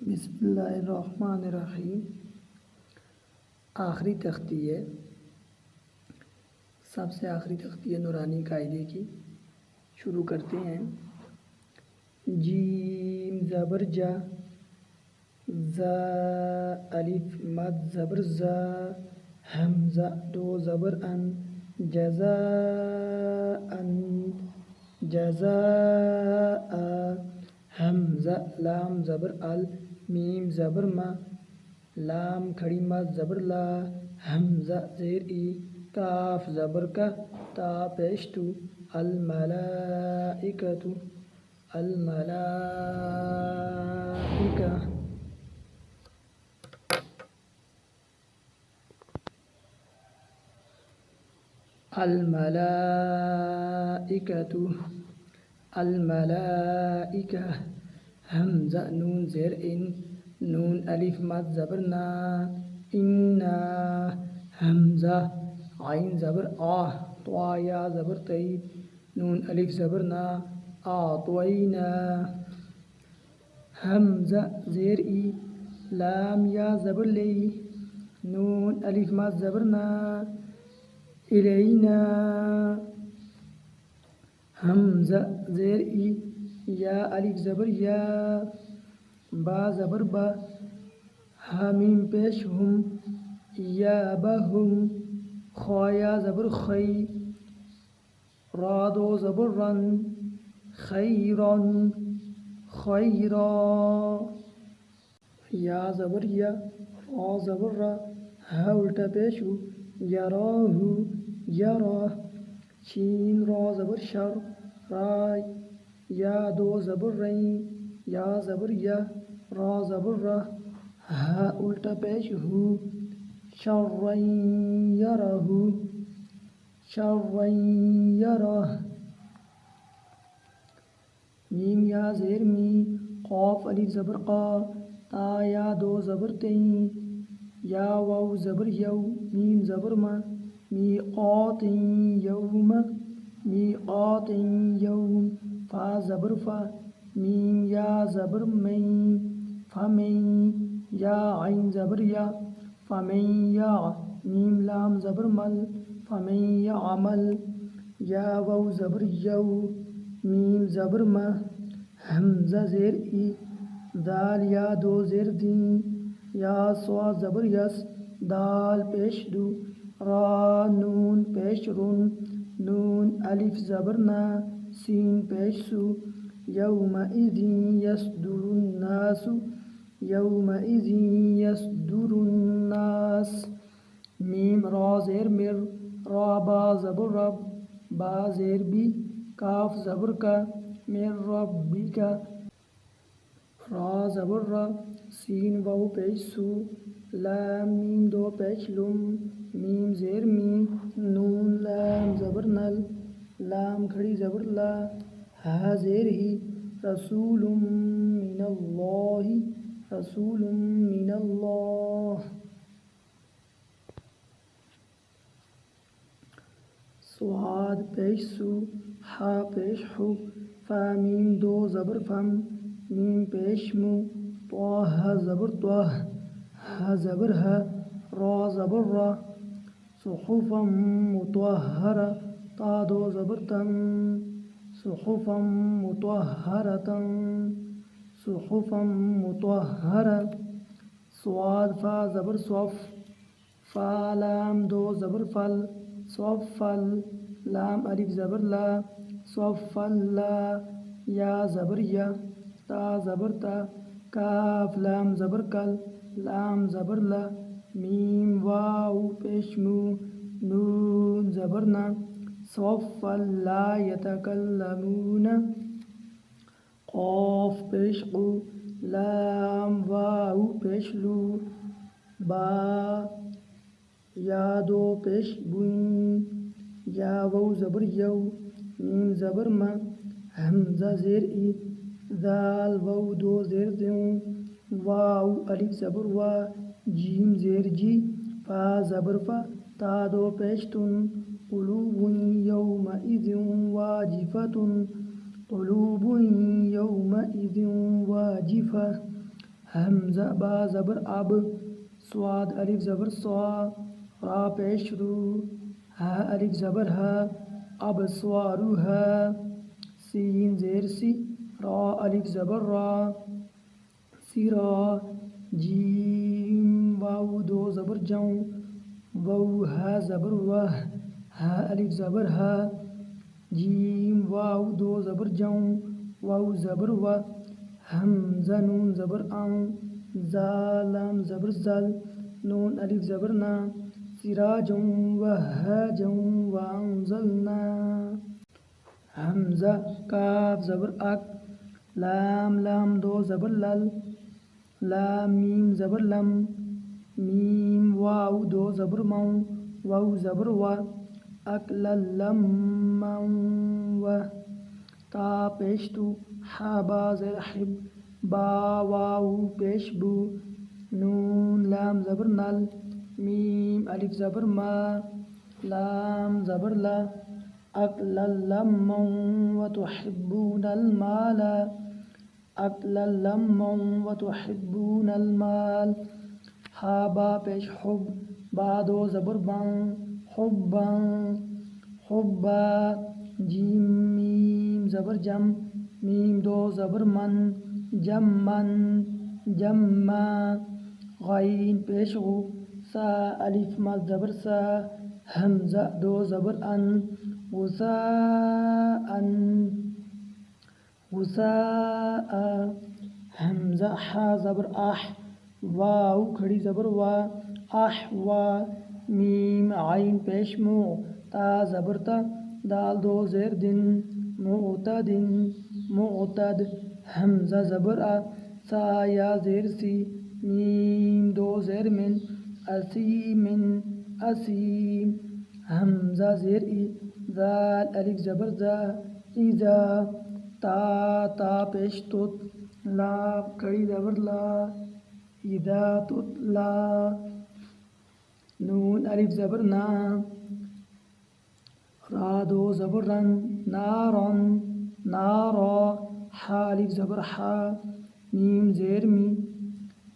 بسم اللہ الرحمن الرحیم۔ آخری تختی ہے، سب سے آخری تختی ہے نورانی قاعدے کی۔ شروع کرتے ہیں۔ جیم زبر جا، زا الف مد زبر زا، حمزہ دو زبر ان، جزاء جزاء، حمزہ لام زبر ال، میم زبر ما، لام کھڑی مد زبر لا، حمزہ زیر ای، کاف زبر کا، تا پیش تو، الملائکۃ الملائکہ، الملائکۃ الملائکہ، حمزہ نون زیر ان، نون الف مد زبر نا، انا، حمزہ عین زبر آ، طوا یا زبر تی، نون الف زبر نا، اعطینا، حمزہ زیر ای، لام یا زبر لی، نون الف مد زبر نا، الینا، حمزہ زیر ای، یا الف زبر یا، با زبر با، حمیم پیش ہم، یا بہم، خوایا زبر خی، را دو زبر رن، خیرن خیرا، یا زبر یا، را زبر را، ہا الٹا پیش ہو، یراہ یرا، شین را زبر شر، رائے، یا دو زبر رین، یا زبر یا، را زبر را، ہا الٹا پیش ہو، شرن یرہ شرن یرہ، میم یا زیر می، قاف الف زبر قا، تا یا دو زبر تین، یا واو زبر یو، میم زبر ما، میقات یوم میقات یوم، فا زبر فا، میم یا زبر مین، فمین، یا عین زبر یا، فمن یا، میم لام زبر مل، فمن یعمل، یا واو زبر یو، میم زبر ما، حمزہ زیر ای، دال یا دو زیر دین، یا صوا زبر یس، دال پیش دو، را نون پیش رن، نون الف زبر نا، سین پیش سو، یومئذ یصدر الناس یومئذ یصدر الناس، میم را زیر مر، را با زبر رب، با زیر بی، کاف زبر کا، من ربک، را زبر را، سین واو پیش سو، لام میم دو پیش لم، میم زیر می، نون لام زبر نل، لام کھڑی زبر لا، ہا زیر ہی، رسول من اللہ رسول من اللہ، صاد پیش سو، ہا پیش ہو، فا میم دو زبر فم، میم پیش مو، طہ زبر طہ، ہا زبر ہا، را زبر را، صحفا مطہرہ، تا دو زبر تن، صحفا مطہرۃ صحفا مطہرہ، صاد فا زبر صف، فا لام دو زبر فل، صفل، لام الف زبر لا، صفلا، یا زبر یا، تا زبر تا، کاف لام زبر کل، لام زبر لا، میم واو پیش مو، نون زبر نا، صفا لا یتکلمون، قاف پیش قو، لام واو پیش لو، با یا دو پیش بوئیں، یا واو زبر یو، میم زبر ما، حمزہ زیر ای، ذال واو دو زیر دیوں، واو الف زبر وا، جیم زیر جی، فا زبر فا، تا دو پیش تن، قلوب یومئذ واجفۃ قلوب یومئذ واجفہ، حمزہ با زبر اب، صاد الف زبر صا، را پیش رو، ہا الف زبر ہا، اب سوارو ہا، سین زیر سی، را الف زبر را، سیرا، جیم واو دو زبر جوں، وو ہا زبر وہ، ہا الف زبر ہا، جیم واو دو زبر جوں، واو زبر و، حمزہ نون زبر آں، زالام زبر زل، نون الف زبر نا، سراجوں وہاجوں وانزلنا، حمزہ کاف زبر اک، لام لام دو زبر لل، لام میم زبر لم، میم واو دو زبر موں، واو زبر و، اکللم و، تا پیش تو، حا با زیر حب، با واو پیش بو، نون لام زبر نل، میم الف زبر ما، لام زبر لا، اکللم و تحبون المال، اکللم و تحبون المال، ہا با پیش حب، با دو زبر بان، حبا حبا، جیم میم زبر جم، میم دو زبر من، جمن جما، غین پیش غو، سا الف مد زبر سا، حمزہ دو زبر ان، غساء غساء، حمزہ حا زبر اح، واو کھڑی زبر وا، احوا، میم عین پیش مو، تا زبر تا، دال دو زیر دن، معتدن معتد، حمزہ زبر ا، سا یا زیر سی، میم دو زیر من، اسیمن اسیم، حمزہ زیر ای، ذال الف زبر زا، ایزا، تا پیش توت، لا کڑی زبر لا، اذا تتلا، نون الف زبر نا، را دو زبر رن، نارن نارا، حا الف زبر حا، میم زیر می،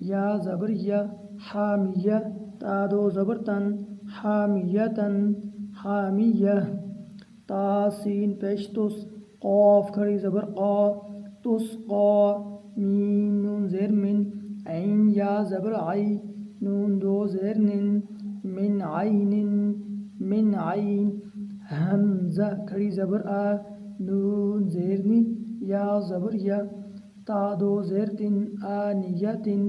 یا زبر یا، حامیہ، تا دو زبر تن، حامیتن حامیہ، تا سین پیش تس، قاف کھڑی زبر قا، تسقا، میم نون زیر من، عین یا زبر عی، نون دو زیر نن، من عین من عین، حمزہ کھڑی زبر آ، نون زیر نی، یا زبر یا، تا دو زیر تن، آنیتن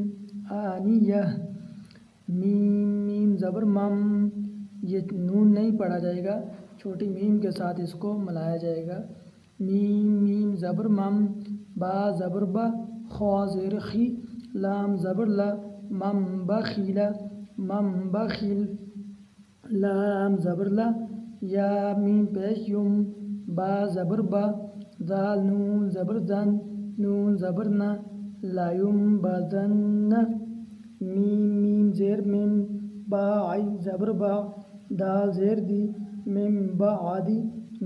آنیہ، میم میم زبر مم، یہ نون نہیں پڑھا جائے گا، چھوٹی میم کے ساتھ اس کو ملایا جائے گا، میم میم زبر مم، با زبر با، خوا زیر خی، لام زبر لا، مم بخیلا مم بخیل، لام زبر لا، یا میم پیش یم، با زبر با، ذال نون زبر زن، نون زبر نا، لا یم بزن، میم میم زیر مم، با عی زبر با، دال زیر دی، مم بعدی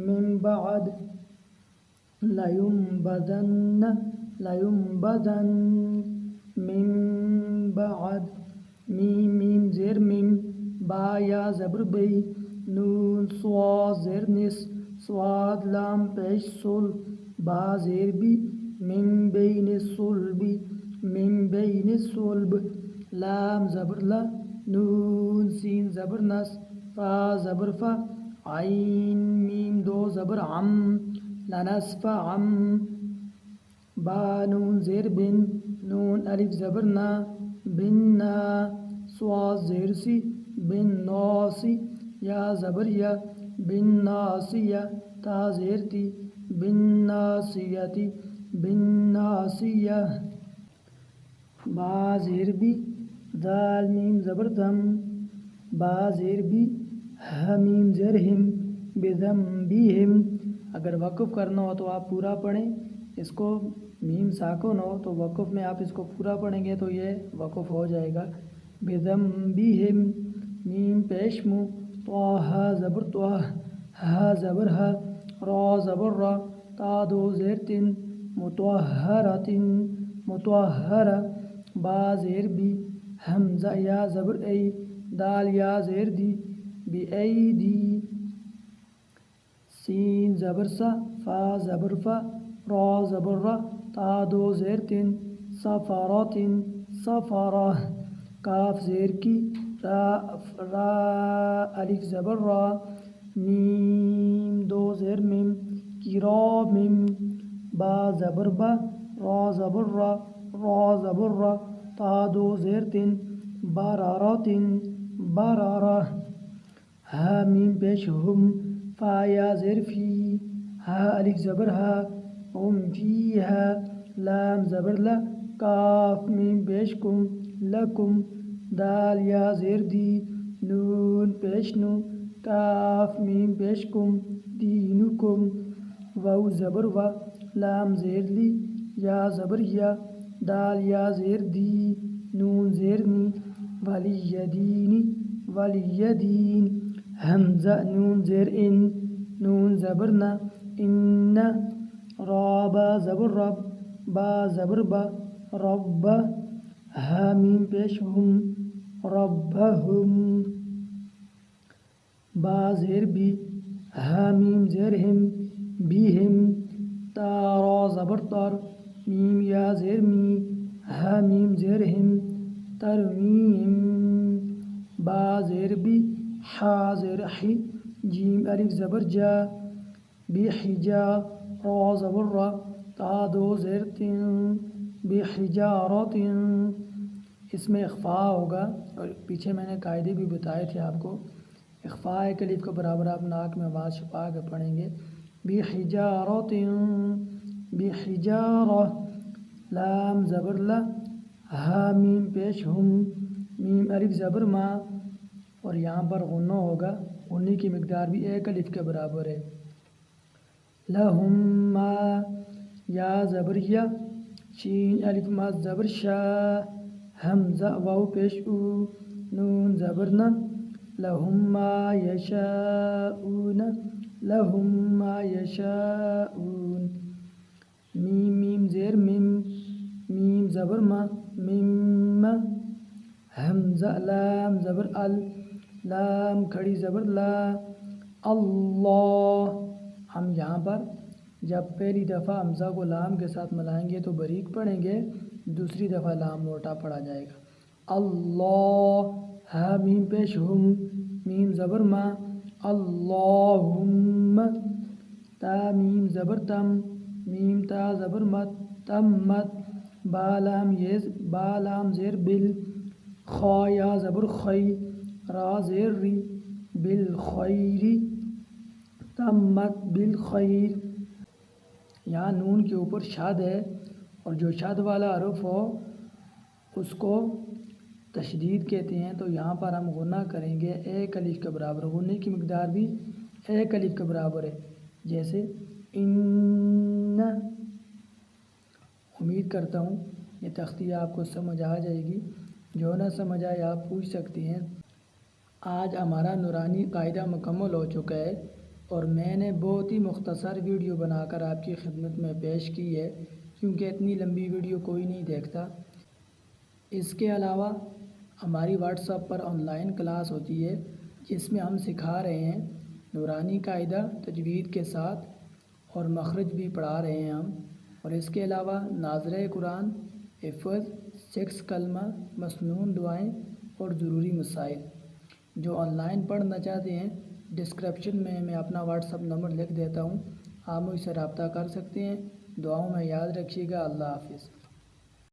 مم بعد، لا یم بزن لا یم بزن، مم بعد، میم میم زیر مم، با یا زبر بی، نون سوا زیر نس، سواد لام پیش سل، با زیر بی، من بین الصلبی من بین الصلب، لام زبر لا، نون سین زبر نس، فا زبر فا، عین میم دو زبر عم، لنصف عم، با نون زیر بن، نون الف زبر نا، بننا، سوا زیر سی، بن ناسی، یا زبر یا، بن ناسیہ، تا زیر تی، بن ناسیتی بن ناسیہ، با زیر بی، دال میم زبر دم، با زیر بی، حمیم زیر ہم، بذنبہم، اگر وقف کرنا ہو تو آپ پورا پڑھیں، اس کو میم ساکن ہو تو وقف میں آپ اس کو پورا پڑھیں گے تو یہ وقف ہو جائے گا، بذنبہم، میم پیش مو، طٰہٰ زبر طٰہ، ہا زبر ہا، را زبر را، تا دو زیر تن، مطہرۃ مطہرہ، با زیر بی حمزہ یا زبر ای دال یا زیر دی بی ای دی سین زبر سا فا زبر فا را زبر را تا دو زیر تن سفارات سفارہ کاف زیر کی را الف زبر را میم دو زیر میم کرام با زبر با را زبر را زبر را تا دو زیر تن برارات برارہ ہا میم پیش ہم فا یا زیر فی ہا الف زبر ہا ہم فیہا لام زبر لا کاف میم پیش کم لکم دال یا زیر دی نون پیش نو کاف میم پیش کم دینکم واو زبر و لام زیر لی یا زبر یا دال یا زیر دی نون زیر نی ولی دینی ولی دین حمزہ نون زیر ان نون زبر نا ان را با زبر رب با زبر با رب ہا میم پیش ہم ربہم با زیر بی ہا میم زیر ہم بیہم تا را زبر تر میم یا زیر می ہا میم زیر ہم ترمیم با زیر بی حا زیر حی جیم الف زبر جا بی حجا را زبر را تا دو زیر تن بی حجارات اس میں اخفاء ہوگا اور پیچھے میں نے قاعدے بھی بتائے تھے آپ کو اخفاء ایک الف کے برابر آپ ناک میں آواز چھپا کے پڑھیں گے بحجارات بحجارہ لام زبر لا ہا میم پیش ہم میم الف زبر ما اور یہاں پر غنہ ہوگا غنی کی مقدار بھی ایک الف کے برابر ہے لہم ما یا زبر یا شین الف ما زبر شا حمزہ واو پیش او نون زبر نا لہم ما یشاؤون لہم ما یشاؤون میم میم زیر میم میم زبر ما میم حمزہ لام زبر ال لام کھڑی زبر لا اللہ ہم یہاں پر جب پہلی دفعہ حمزہ کو لام کے ساتھ ملائیں گے تو باریک پڑھیں گے دوسری دفعہ لام موٹا پڑھا جائے گا اللہ ہا میم پیش ہم میم زبر ما اللہم تا میم زبر تم میم تا زبر مت تمت با لام زیر بل خا یا زبر خی را زیر ری بالخیری تمت بالخیر یہاں نون کے اوپر شاد ہے اور جو شاد والا حرف ہو اس کو تشدید کہتے ہیں تو یہاں پر ہم غنہ کریں گے ایک الف کے برابر غنے کی مقدار بھی ایک الف کے برابر ہے جیسے ان امید کرتا ہوں یہ تختیہ آپ کو سمجھ آ جائے گی جو نہ سمجھ آئے آپ پوچھ سکتی ہیں آج ہمارا نورانی قاعدہ مکمل ہو چکا ہے اور میں نے بہت ہی مختصر ویڈیو بنا کر آپ کی خدمت میں پیش کی ہے کیونکہ اتنی لمبی ویڈیو کوئی نہیں دیکھتا اس کے علاوہ ہماری what's app per on line class ہوتی ہے جس میں ہم سکھا رہے ہیں نورانی قاعدہ تجوید کے ساتھ اور مخرج بھی پڑھا رہے ہیں ہم اور اس کے علاوہ ناظرہ قرآن حفظ 6 کلمہ مسنون دعائیں اور ضروری مسائل جو آن لائن پڑھنا چاہتے ہیں ڈسکرپشن میں اپنا واٹس ایپ نمبر لکھ دیتا ہوں آپ مجھ سے رابطہ کر سکتے ہیں دعاؤں میں یاد رکھیے گا اللہ حافظ